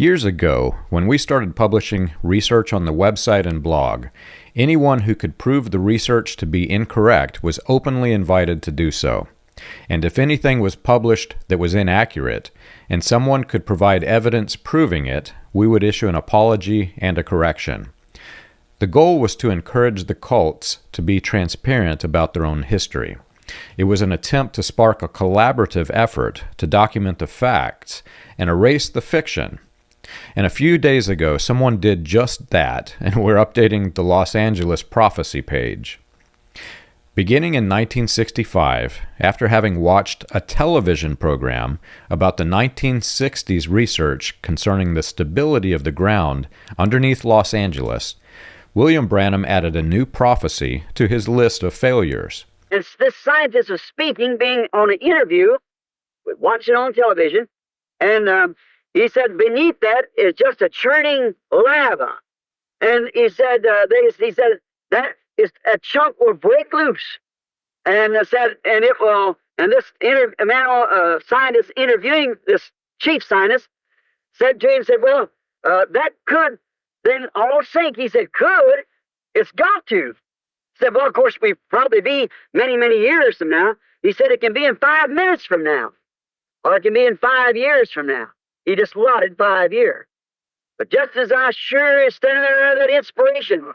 Years ago, when we started publishing research on the website and blog, anyone who could prove the research to be incorrect was openly invited to do so. And if anything was published that was inaccurate, and someone could provide evidence proving it, we would issue an apology and a correction. The goal was to encourage the cults to be transparent about their own history. It was an attempt to spark a collaborative effort to document the facts and erase the fiction. And a few days ago, someone did just that, and we're updating the Los Angeles Prophecy page. Beginning in 1965, after having watched a television program about the 1960s research concerning the stability of the ground underneath Los Angeles, William Branham added a new prophecy to his list of failures. And this scientist was speaking, being on an interview, watching on television, and he said beneath that is just a churning lava. And he said, that is a chunk will break loose. And said, and it will, and this scientist interviewing this chief scientist said to him, well, that could then all sink. He said, could? It's got to. He said, well, of course, we probably be many, many years from now. He said, it can be in 5 minutes from now, or it can be in 5 years from now. He just allotted 5 years. But just as I sure is standing there under that inspiration,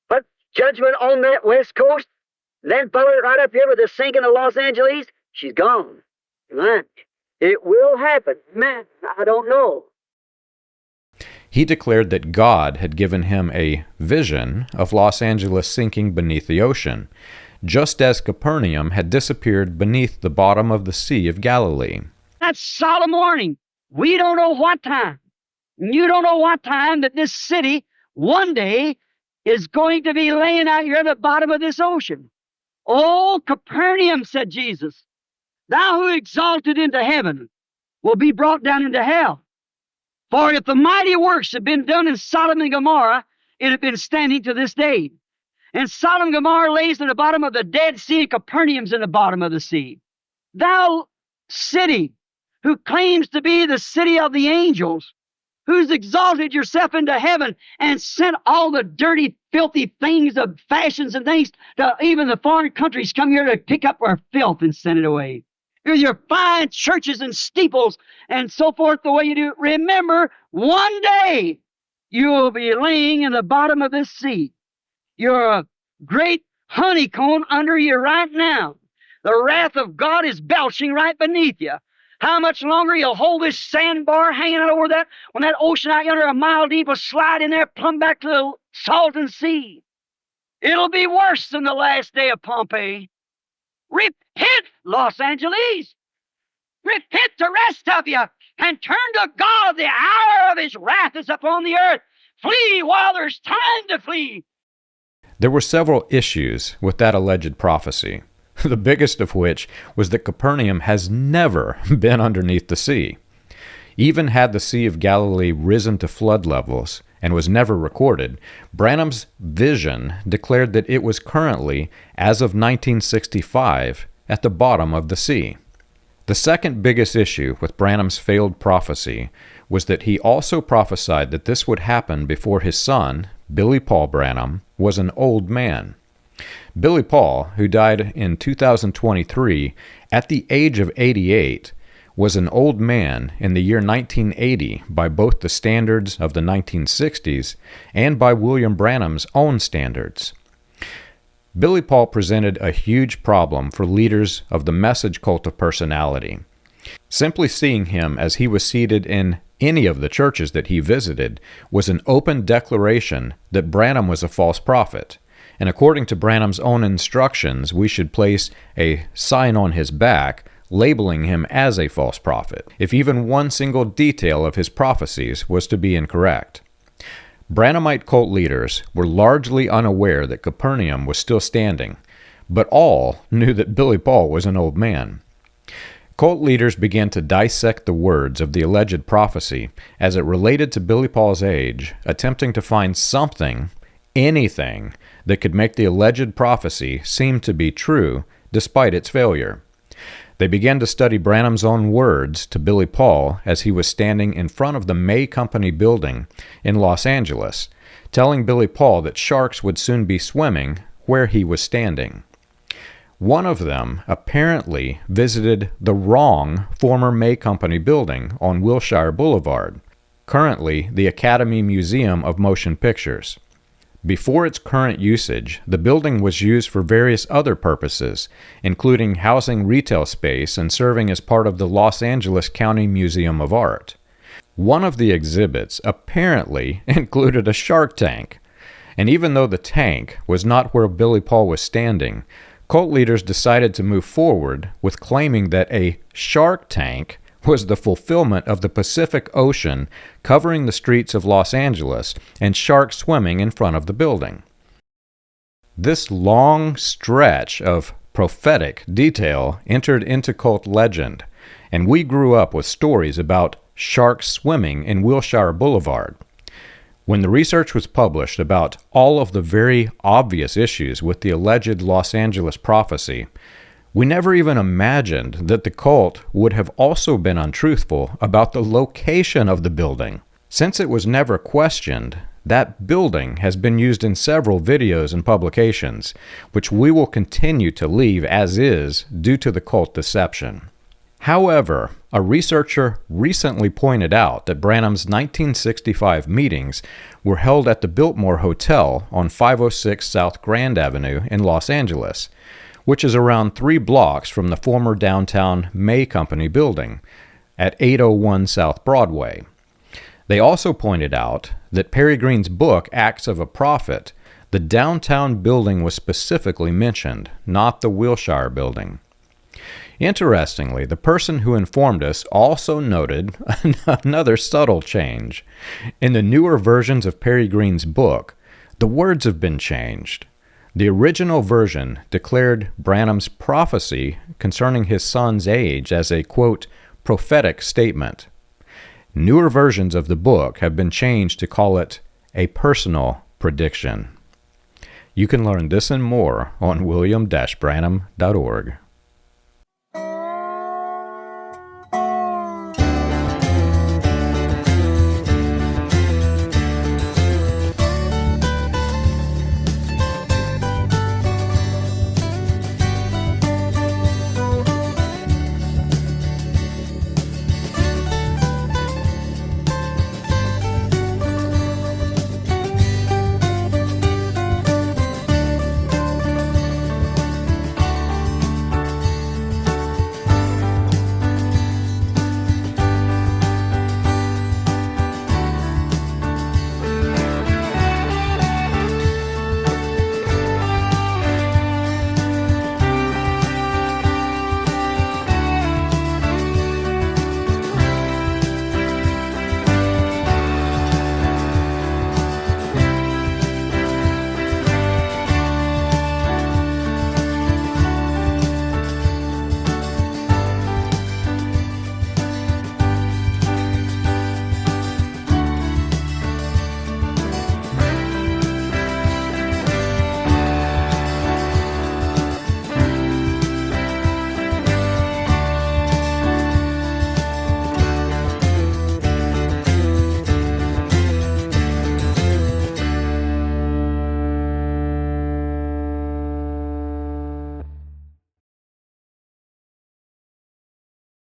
but judgment on that west coast, then followed right up here with the sinking of Los Angeles, she's gone. Right? It will happen. Man, I don't know. He declared that God had given him a vision of Los Angeles sinking beneath the ocean, just as Capernaum had disappeared beneath the bottom of the Sea of Galilee. That's solemn warning. We don't know what time. You don't know what time that this city one day is going to be laying out here at the bottom of this ocean. Oh, Capernaum, said Jesus, thou who exalted into heaven will be brought down into hell. For if the mighty works had been done in Sodom and Gomorrah, it had been standing to this day. And Sodom and Gomorrah lays in the bottom of the Dead Sea, and Capernaum's in the bottom of the sea. Thou city, who claims to be the city of the angels, who's exalted yourself into heaven and sent all the dirty, filthy things of fashions and things to even the foreign countries come here to pick up our filth and send it away. Here's your fine churches and steeples and so forth the way you do. Remember, one day you will be laying in the bottom of this sea. You're a great honeycomb under you right now. The wrath of God is belching right beneath you. How much longer you'll hold this sandbar hanging out over that when that ocean out yonder a mile deep will slide in there plumb back to the Salton Sea? It'll be worse than the last day of Pompeii. Repent, Los Angeles! Repent, the rest of you, and turn to God. The hour of his wrath is upon the earth. Flee while there's time to flee. There were several issues with that alleged prophecy, the biggest of which was that Capernaum has never been underneath the sea. Even had the Sea of Galilee risen to flood levels and was never recorded, Branham's vision declared that it was currently, as of 1965, at the bottom of the sea. The second biggest issue with Branham's failed prophecy was that he also prophesied that this would happen before his son, Billy Paul Branham, was an old man. Billy Paul, who died in 2023 at the age of 88, was an old man in the year 1980 by both the standards of the 1960s and by William Branham's own standards. Billy Paul presented a huge problem for leaders of the message cult of personality. Simply seeing him as he was seated in any of the churches that he visited was an open declaration that Branham was a false prophet. And according to Branham's own instructions, we should place a sign on his back labeling him as a false prophet, if even one single detail of his prophecies was to be incorrect. Branhamite cult leaders were largely unaware that Capernaum was still standing, but all knew that Billy Paul was an old man. Cult leaders began to dissect the words of the alleged prophecy as it related to Billy Paul's age, attempting to find something, anything, that could make the alleged prophecy seem to be true despite its failure. They began to study Branham's own words to Billy Paul as he was standing in front of the May Company building in Los Angeles, telling Billy Paul that sharks would soon be swimming where he was standing. One of them apparently visited the wrong former May Company building on Wilshire Boulevard, currently the Academy Museum of Motion Pictures. Before its current usage, the building was used for various other purposes, including housing retail space and serving as part of the Los Angeles County Museum of Art. One of the exhibits apparently included a shark tank, and even though the tank was not where Billy Paul was standing, cult leaders decided to move forward with claiming that a shark tank was the fulfillment of the Pacific Ocean covering the streets of Los Angeles and sharks swimming in front of the building. This long stretch of prophetic detail entered into cult legend, and we grew up with stories about sharks swimming in Wilshire Boulevard. When the research was published about all of the very obvious issues with the alleged Los Angeles prophecy, we never even imagined that the cult would have also been untruthful about the location of the building. Since it was never questioned, that building has been used in several videos and publications, which we will continue to leave as is due to the cult deception. However, a researcher recently pointed out that Branham's 1965 meetings were held at the Biltmore Hotel on 506 South Grand Avenue in Los Angeles, which is around 3 blocks from the former downtown May Company building at 801 South Broadway. They also pointed out that Perry Greene's book, Acts of a Prophet, the downtown building was specifically mentioned, not the Wilshire building. Interestingly, the person who informed us also noted another subtle change. In the newer versions of Perry Greene's book, the words have been changed. The original version declared Branham's prophecy concerning his son's age as a, quote, prophetic statement. Newer versions of the book have been changed to call it a personal prediction. You can learn this and more on william-branham.org.